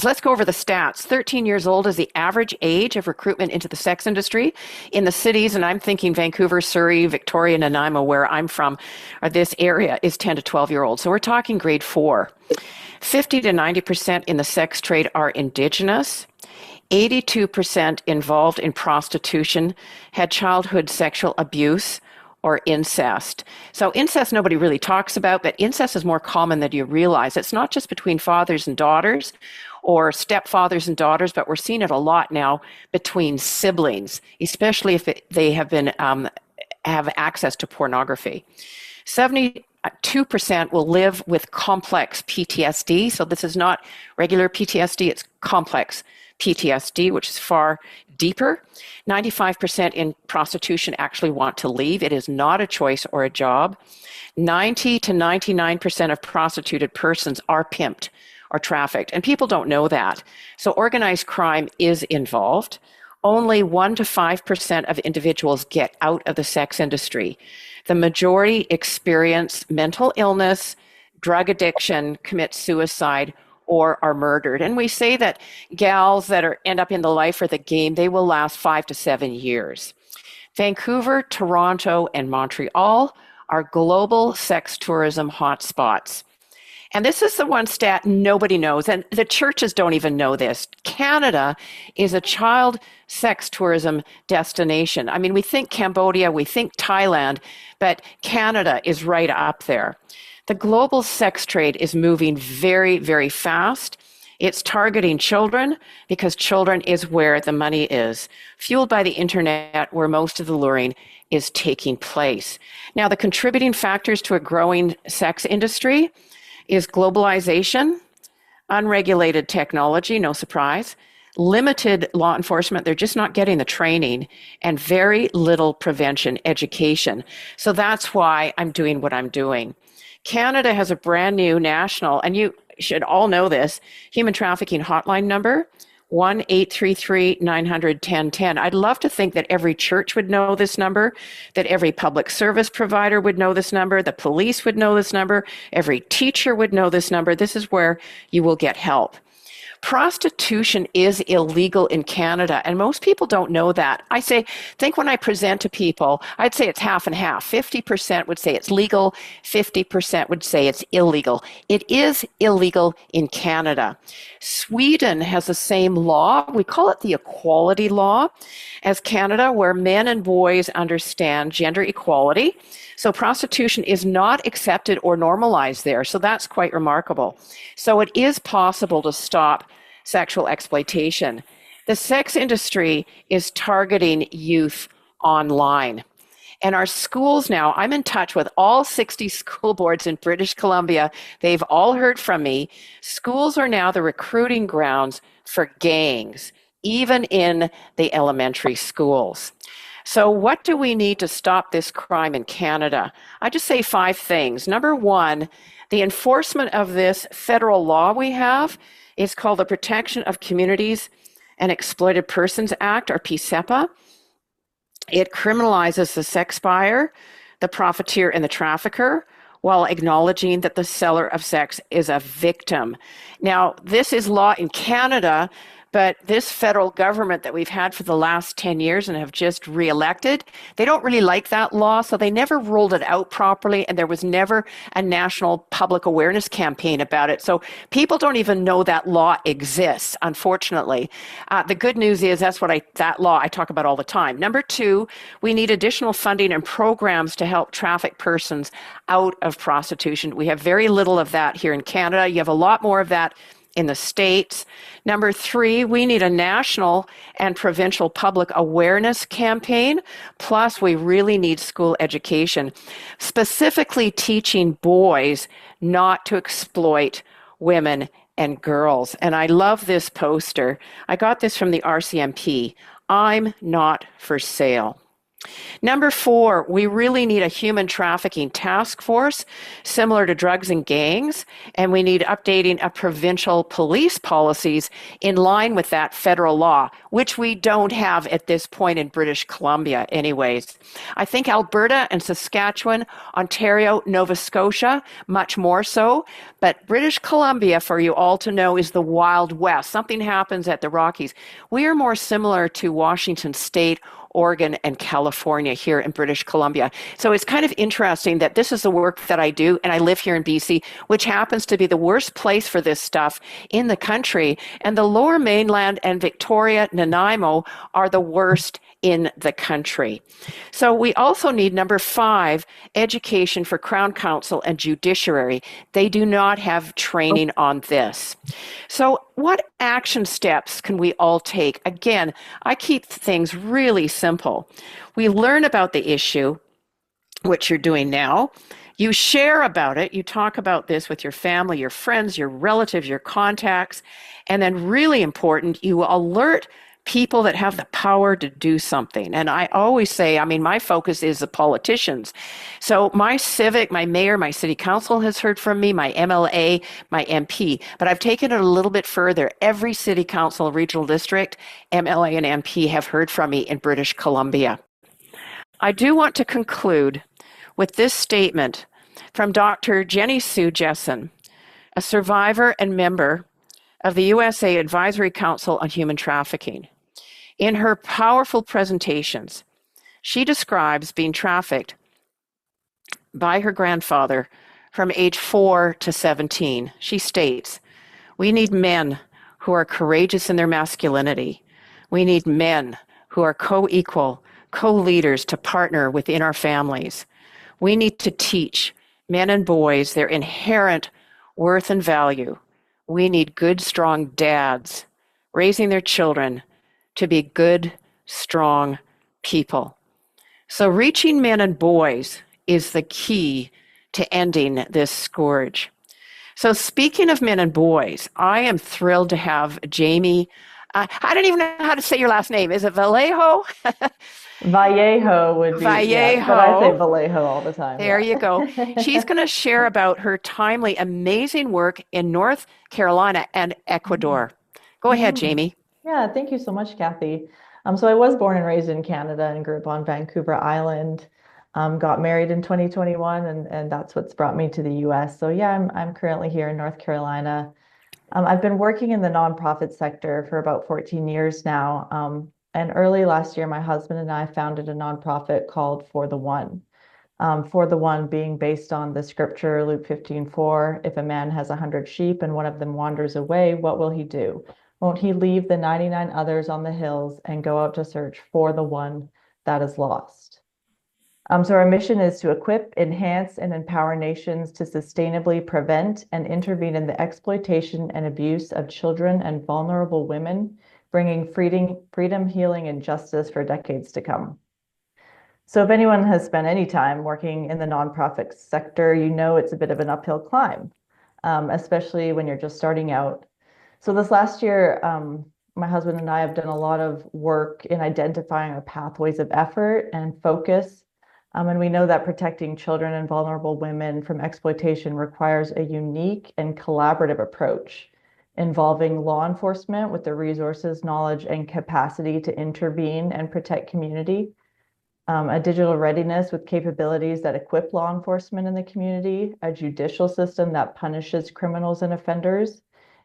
So let's go over the stats. 13 years old is the average age of recruitment into the sex industry in the cities, and I'm thinking Vancouver, Surrey, Victoria, Nanaimo, where I'm from, or this area is 10 to 12-year-olds. So we're talking grade 4. 50 to 90% in the sex trade are Indigenous. 82% involved in prostitution had childhood sexual abuse or incest. So incest nobody really talks about, but incest is more common than you realize. It's not just between fathers and daughters or stepfathers and daughters, but we're seeing it a lot now between siblings, especially if they have been have access to pornography. 72% will live with complex PTSD. So this is not regular PTSD, it's complex PTSD, which is far deeper. 95% in prostitution actually want to leave. It is not a choice or a job. 90 to 99% of prostituted persons are pimped or trafficked, and people don't know that. So organized crime is involved. Only 1 to 5% of individuals get out of the sex industry. The majority experience mental illness, drug addiction, commit suicide, or are murdered. And we say that gals that end up in the life or the game, they will last 5 to 7 years. Vancouver, Toronto, and Montreal are global sex tourism hotspots. And this is the one stat nobody knows, and the churches don't even know this. Canada is a child sex tourism destination. I mean, we think Cambodia, we think Thailand, but Canada is right up there. The global sex trade is moving very, very fast. It's targeting children because children is where the money is, fueled by the internet where most of the luring is taking place. Now, the contributing factors to a growing sex industry is globalization, unregulated technology, no surprise, limited law enforcement, they're just not getting the training, and very little prevention education. So that's why I'm doing what I'm doing. Canada has a brand new national, and you should all know this, human trafficking hotline number, 1-833-900-1010. I'd love to think that every church would know this number, that every public service provider would know this number, the police would know this number, every teacher would know this number. This is where you will get help. Prostitution is illegal in Canada, and most people don't know that. Think when I present to people, I'd say it's half and half. 50% would say it's legal, 50% would say it's illegal. It is illegal in Canada. Sweden has the same law. We call it the equality law as Canada, where men and boys understand gender equality. So prostitution is not accepted or normalized there. So that's quite remarkable. So it is possible to stop sexual exploitation. The sex industry is targeting youth online. And our schools now, I'm in touch with all 60 school boards in British Columbia. They've all heard from me. Schools are now the recruiting grounds for gangs, even in the elementary schools. So what do we need to stop this crime in Canada? I just say 5 things. Number 1, the enforcement of this federal law we have is called the Protection of Communities and Exploited Persons Act, or PCEPA. It criminalizes the sex buyer, the profiteer, and the trafficker, while acknowledging that the seller of sex is a victim. Now, this is law in Canada, but this federal government that we've had for the last 10 years and have just re-elected, they don't really like that law, so they never rolled it out properly, and there was never a national public awareness campaign about it. So people don't even know that law exists, unfortunately. The good news is that law I talk about all the time. Number 2, we need additional funding and programs to help traffic persons out of prostitution. We have very little of that here in Canada. You have a lot more of that in the States. Number 3, we need a national and provincial public awareness campaign. Plus, we really need school education, specifically teaching boys not to exploit women and girls. And I love this poster. I got this from the RCMP. I'm not for sale. Number four, we really need a human trafficking task force similar to drugs and gangs, and we need updating of provincial police policies in line with that federal law, which we don't have at this point in British Columbia, anyways. I think Alberta and Saskatchewan, Ontario, Nova Scotia, much more so, but British Columbia, for you all to know, is the Wild West. Something happens at the Rockies. We are more similar to Washington State, Oregon, and California here in British Columbia. So it's kind of interesting that this is the work that I do, and I live here in BC, which happens to be the worst place for this stuff in the country. And the Lower Mainland and Victoria, Nanaimo are the worst in the country. So we also need number five, education for Crown Counsel and judiciary. They do not have training on this. So what action steps can we all take? Again, I keep things really simple. We learn about the issue, which you're doing now. You share about it. You talk about this with your family, your friends, your relatives, your contacts. And then really important, you alert people that have the power to do something. And I always say, I mean, my focus is the politicians. So my civic, my mayor, my city council has heard from me, my MLA, my MP, but I've taken it a little bit further. Every city council, regional district, MLA and MP have heard from me in British Columbia. I do want to conclude with this statement from Dr. Jenny Sue Jessen, a survivor and member of the USA Advisory Council on Human Trafficking. In her powerful presentations, she describes being trafficked by her grandfather from age 4 to 17. She states, "We need men who are courageous in their masculinity. We need men who are co-equal, co-leaders to partner within our families. We need to teach men and boys their inherent worth and value. We need good, strong dads raising their children to be good, strong people." So reaching men and boys is the key to ending this scourge. So speaking of men and boys, I am thrilled to have Jamie. I don't even know how to say your last name. Is it Vallejo? Vallejo would be, yeah, but I say Vallejo. Vallejo all the time. There you go. She's Yeah. going to share about her timely, amazing work in North Carolina and Mhm. Ecuador. Go ahead, Mhm. Jamie. Yeah, thank you so much, Kathy. So I was born and raised in Canada and grew up on Vancouver Island. Got married in 2021, and that's what's brought me to the US. So yeah, I'm currently here in North Carolina. I've been working in the nonprofit sector for about 14 years now. And early last year, my husband and I founded a nonprofit called For the One. For the one being based on the scripture, Luke 15:4, if a man has 100 sheep and one of them wanders away, what will he do? Won't he leave the 99 others on the hills and go out to search for the one that is lost? So our mission is to equip, enhance, and empower nations to sustainably prevent and intervene in the exploitation and abuse of children and vulnerable women, bringing freedom, healing, and justice for decades to come. So if anyone has spent any time working in the nonprofit sector, you know it's a bit of an uphill climb, especially when you're just starting out. So this last year, my husband and I have done a lot of work in identifying our pathways of effort and focus. And we know that protecting children and vulnerable women from exploitation requires a unique and collaborative approach involving law enforcement with the resources, knowledge, and capacity to intervene and protect community, a digital readiness with capabilities that equip law enforcement in the community, a judicial system that punishes criminals and offenders,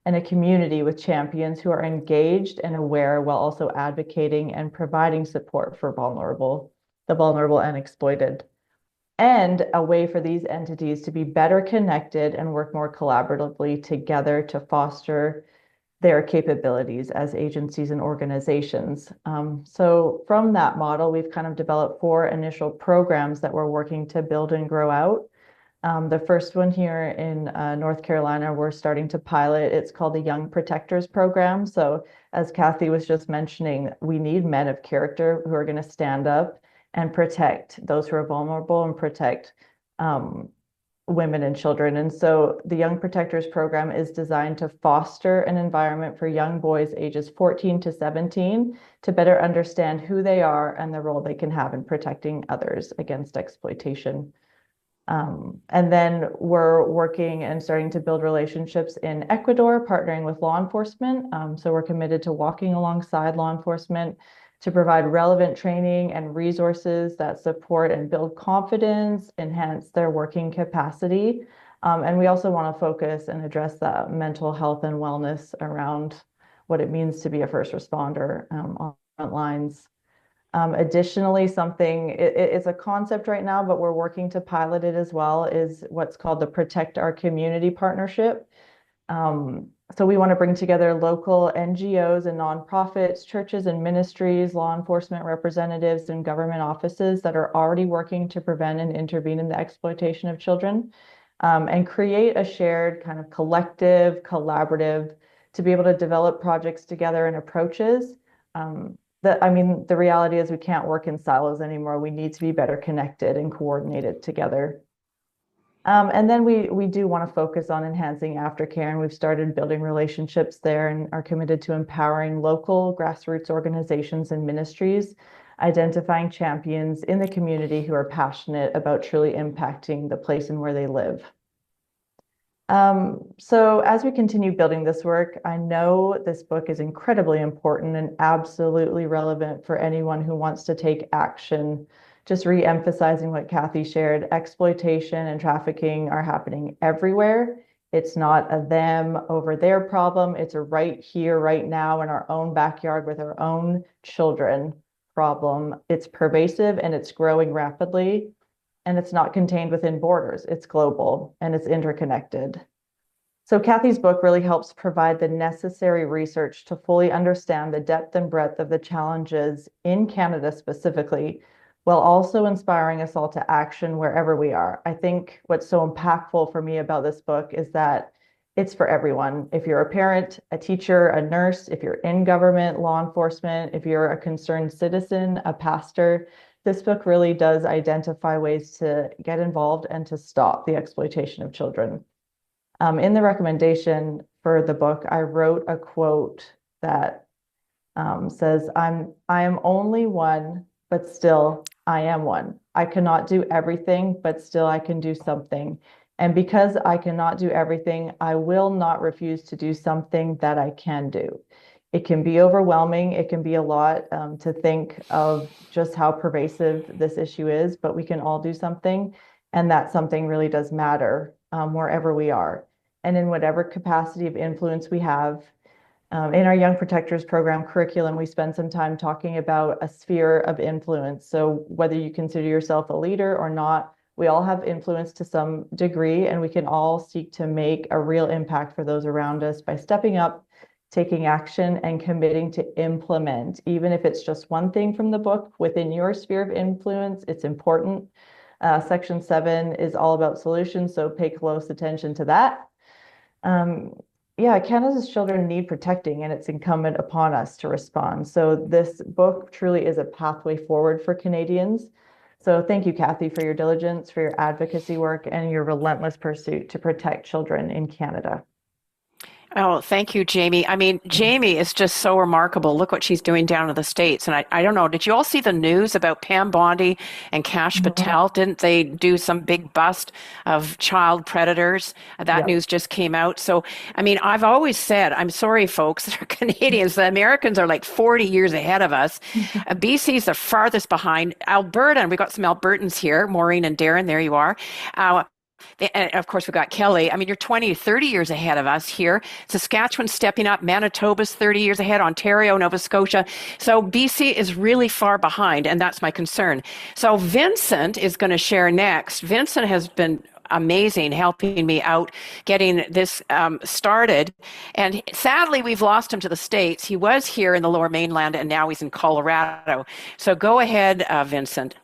and a community with champions who are engaged and aware while also advocating and providing support for the vulnerable and exploited, and a way for these entities to be better connected and work more collaboratively together to foster their capabilities as agencies and organizations. So from that model, we've kind of developed 4 initial programs that we're working to build and grow out. The first one here in North Carolina, we're starting to pilot. It's called the Young Protectors Program. So as Cathy was just mentioning, we need men of character who are going to stand up and protect those who are vulnerable and protect women and children. And so the Young Protectors Program is designed to foster an environment for young boys ages 14 to 17 to better understand who they are and the role they can have in protecting others against exploitation. And then we're working and starting to build relationships in Ecuador, partnering with law enforcement. So we're committed to walking alongside law enforcement to provide relevant training and resources that support and build confidence, enhance their working capacity. And we also want to focus and address that mental health and wellness around what it means to be a first responder on front lines. Additionally, it's a concept right now, but we're working to pilot it as well, is what's called the Protect Our Community Partnership. So we want to bring together local NGOs and nonprofits, churches and ministries, law enforcement representatives, and government offices that are already working to prevent and intervene in the exploitation of children, and create a shared kind of collective, collaborative, to be able to develop projects together and approaches. I mean, the reality is we can't work in silos anymore. We need to be better connected and coordinated together. And then we do want to focus on enhancing aftercare, and we've started building relationships there and are committed to empowering local grassroots organizations and ministries, identifying champions in the community who are passionate about truly impacting the place and where they live. So as we continue building this work, I know this book is incredibly important and absolutely relevant for anyone who wants to take action. Just re-emphasizing what Cathy shared, exploitation and trafficking are happening everywhere. It's not a them over their problem. It's a right here, right now in our own backyard with our own children problem. It's pervasive and it's growing rapidly. And it's not contained within borders. It's global and it's interconnected. So Cathy's book really helps provide the necessary research to fully understand the depth and breadth of the challenges in Canada specifically, while also inspiring us all to action wherever we are. I think what's so impactful for me about this book is that it's for everyone. If you're a parent, a teacher, a nurse, if you're in government, law enforcement, if you're a concerned citizen, a pastor, this book really does identify ways to get involved and to stop the exploitation of children. In the recommendation for the book, I wrote a quote that says, I am only one, but still I am one. I cannot do everything, but still I can do something. And because I cannot do everything, I will not refuse to do something that I can do. It can be overwhelming. It can be a lot to think of just how pervasive this issue is, but we can all do something. And that something really does matter wherever we are. And in whatever capacity of influence we have, in our Young Protectors Program curriculum, we spend some time talking about a sphere of influence. So whether you consider yourself a leader or not, we all have influence to some degree, and we can all seek to make a real impact for those around us by stepping up, taking action, and committing to implement. Even if it's just one thing from the book within your sphere of influence, it's important. Section 7 is all about solutions, so pay close attention to that. Yeah, Canada's children need protecting, and it's incumbent upon us to respond. So this book truly is a pathway forward for Canadians. So thank you, Cathy, for your diligence, for your advocacy work, and your relentless pursuit to protect children in Canada. Oh, thank you, Jamie. I mean, Jamie is just so remarkable. Look what she's doing down in the States. And I don't know, did you all see the news about Pam Bondi and Kash Mhm. Patel? Didn't they do some big bust of child predators? That Yeah. news just came out. So, I mean, I've always said, I'm sorry, folks, that are Canadians, the Americans are like 40 years ahead of us. BC's the farthest behind. Alberta, and we got some Albertans here, Maureen and Darren, there you are. And of course, we've got Kelly. I mean, you're 20, 30 years ahead of us here. Saskatchewan's stepping up. Manitoba's 30 years ahead. Ontario, Nova Scotia. So BC is really far behind, and that's my concern. So Vincent is going to share next. Vincent has been amazing helping me out getting this started. And sadly, we've lost him to the States. He was here in the Lower Mainland, and now he's in Colorado. So go ahead, Vincent.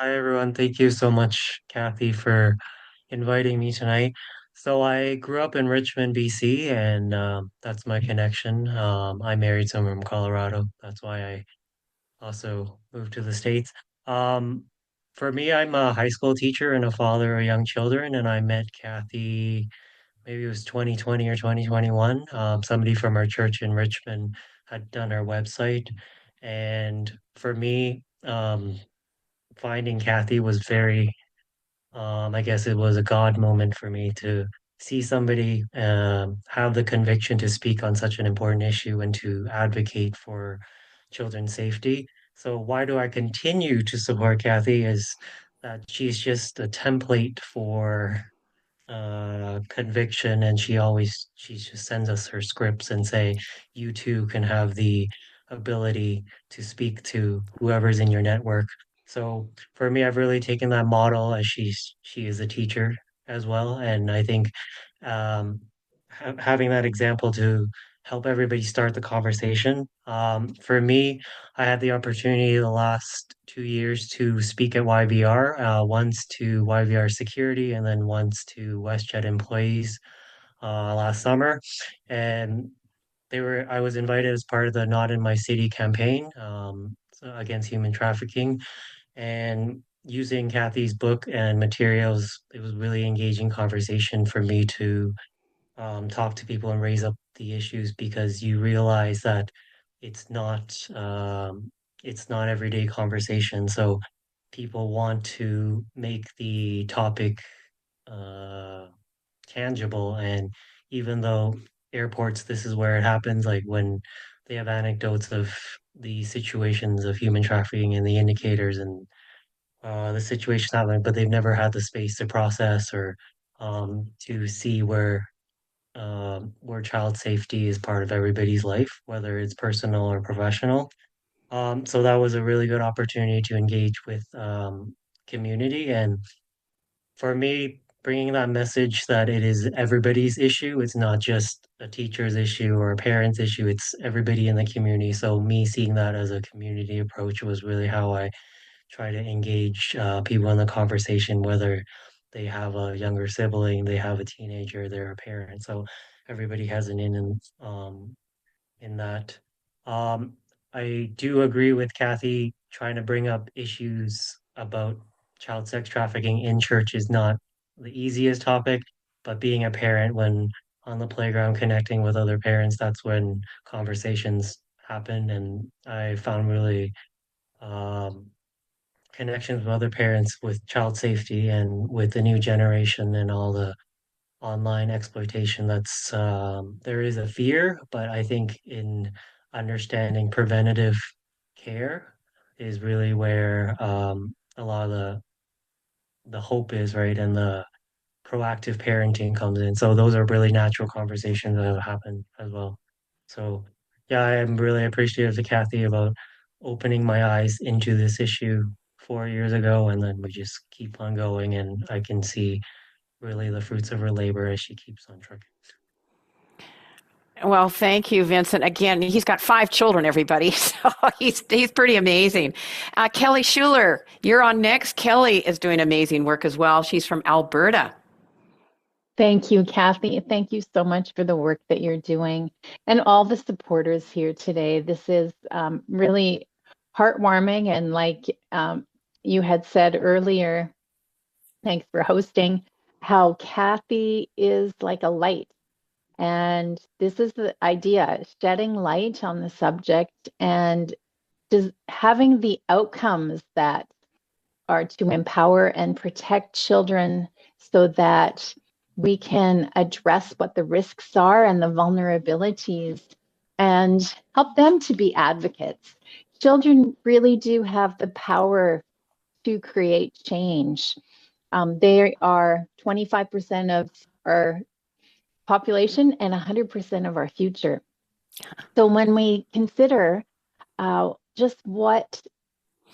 Hi everyone, thank you so much, Kathy, for inviting me tonight. So I grew up in Richmond, BC, and that's my connection. I married someone from Colorado. That's why I also moved to the States. Um, For me, I'm a high school teacher and a father of young children, and I met Cathy, maybe it was 2020 or 2021. Somebody from our church in Richmond had done our website. And for me, finding Cathy was very, I guess it was a God moment for me to see somebody have the conviction to speak on such an important issue and to advocate for children's safety. So why do I continue to support Cathy is that she's just a template for conviction, and she just sends us her scripts and say you too can have the ability to speak to whoever's in your network. So for me, I've really taken that model as she is a teacher as well, and I think having that example to help everybody start the conversation. For me, I had the opportunity the last 2 years to speak at YVR, once to YVR security and then once to WestJet employees last summer. And I was invited as part of the Not in My City campaign against human trafficking. And using Cathy's book and materials, it was really engaging conversation for me to talk to people and raise up the issues because you realize that it's not it's not everyday conversation. So people want to make the topic uh, tangible, and even though airports, this is where it happens, like when they have anecdotes of the situations of human trafficking and the indicators and the situation happening, but they've never had the space to process or to see where child safety is part of everybody's life, whether it's personal or professional. So that was a really good opportunity to engage with community. And for me, bringing that message that it is everybody's issue, it's not just a teacher's issue or a parent's issue, it's everybody in the community. So me seeing that as a community approach was really how I try to engage people in the conversation, whether they have a younger sibling, they have a teenager, they're a parent. So everybody has an in that. Um, I do agree with Cathy trying to bring up issues about child sex trafficking in church is not the easiest topic, but being a parent when on the playground connecting with other parents, that's when conversations happen. And I found really um, connections with other parents with child safety and with the new generation and all the online exploitation that's there is a fear, but I think in understanding preventative care is really where a lot of the hope is, right? And the proactive parenting comes in. So those are really natural conversations that have happened as well. So yeah, I am really appreciative to Cathy about opening my eyes into this issue 4 years ago, and then we just keep on going, and I can see really the fruits of her labor as she keeps on trucking. Well, thank you, Vincent. Again, he's got 5 children, everybody, so he's pretty amazing. Kelly Schuler, you're on next. Kelly is doing amazing work as well. She's from Alberta. Thank you, Cathy. Thank you so much for the work that you're doing and all the supporters here today. This is really heartwarming. And like you had said earlier, thanks for hosting, how Cathy is like a light. And this is the idea, shedding light on the subject and just having the outcomes that are to empower and protect children so that we can address what the risks are and the vulnerabilities and help them to be advocates. Children really do have the power to create change. They are 25% of our population and 100% of our future. So when we consider just what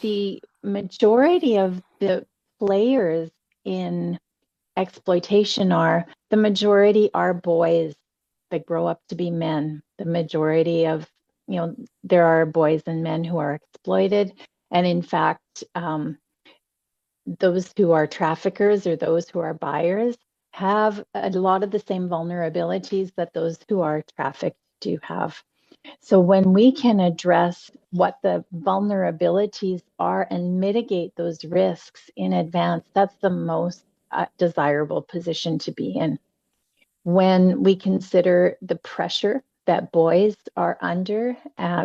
the majority of the players in exploitation are, the majority are boys that grow up to be men. The majority of, there are boys and men who are exploited. And in fact, those who are traffickers or those who are buyers have a lot of the same vulnerabilities that those who are trafficked do have. So when we can address what the vulnerabilities are and mitigate those risks in advance, that's the most desirable position to be in. When we consider the pressure that boys are under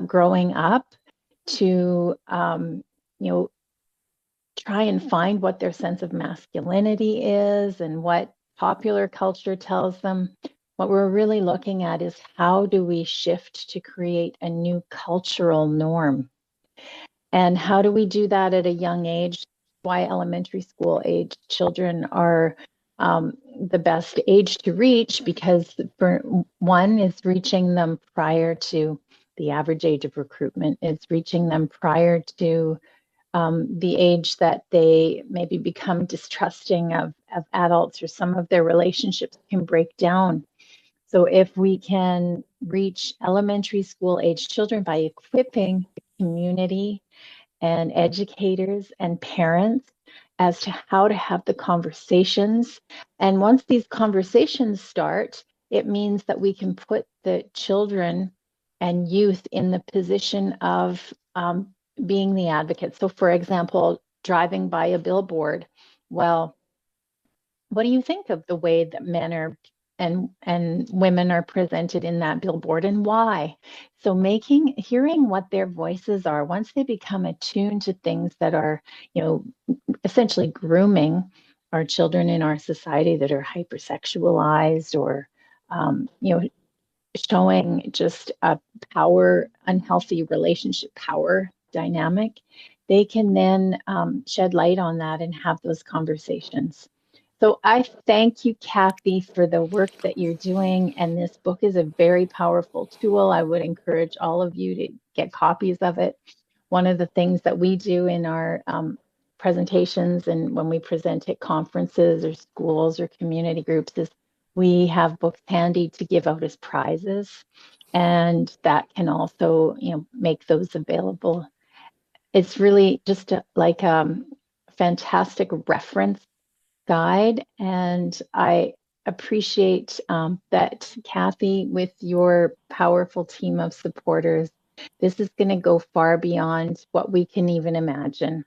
growing up to, you know, try and find what their sense of masculinity is and what popular culture tells them. What we're really looking at is how do we shift to create a new cultural norm? And how do we do that at a young age? Why elementary school age children are the best age to reach, because for one is reaching them prior to the average age of recruitment. It's reaching them prior to the age that they maybe become distrusting of adults, or some of their relationships can break down. So if we can reach elementary school age children by equipping the community and educators and parents as to how to have the conversations. And once these conversations start, it means that we can put the children and youth in the position of being the advocate. So, for example, driving by a billboard, well, what do you think of the way that men are and women are presented in that billboard, and why? So hearing what their voices are, once they become attuned to things that are, you know, essentially grooming our children in our society, that are hypersexualized, or you know, showing just a unhealthy relationship power dynamic, they can then shed light on that and have those conversations. So I thank you, Cathy, for the work that you're doing. And this book is a very powerful tool. I would encourage all of you to get copies of it. One of the things that we do in our presentations and when we present at conferences or schools or community groups is we have books handy to give out as prizes. And that can also, you know, make those available. It's really just like a fantastic reference guide. And I appreciate that, Cathy, with your powerful team of supporters, this is going to go far beyond what we can even imagine.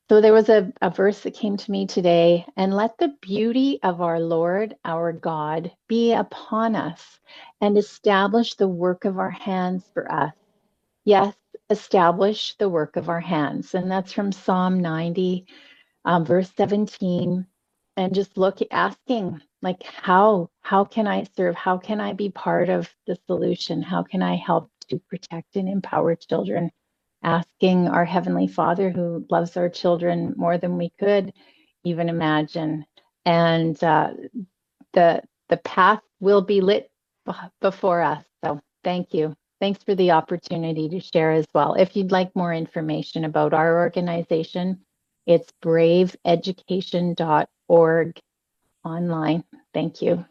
So there was a verse that came to me today, and let the beauty of our Lord, our God, be upon us and establish the work of our hands for us. Yes, establish the work of our hands. And that's from Psalm 90, verse 17. And just asking, like, how can I serve? How can I be part of the solution? How can I help to protect and empower children? Asking our Heavenly Father, who loves our children more than we could even imagine. And the path will be lit before us. So thank you. Thanks for the opportunity to share as well. If you'd like more information about our organization, it's braveeducation.org online. Thank you.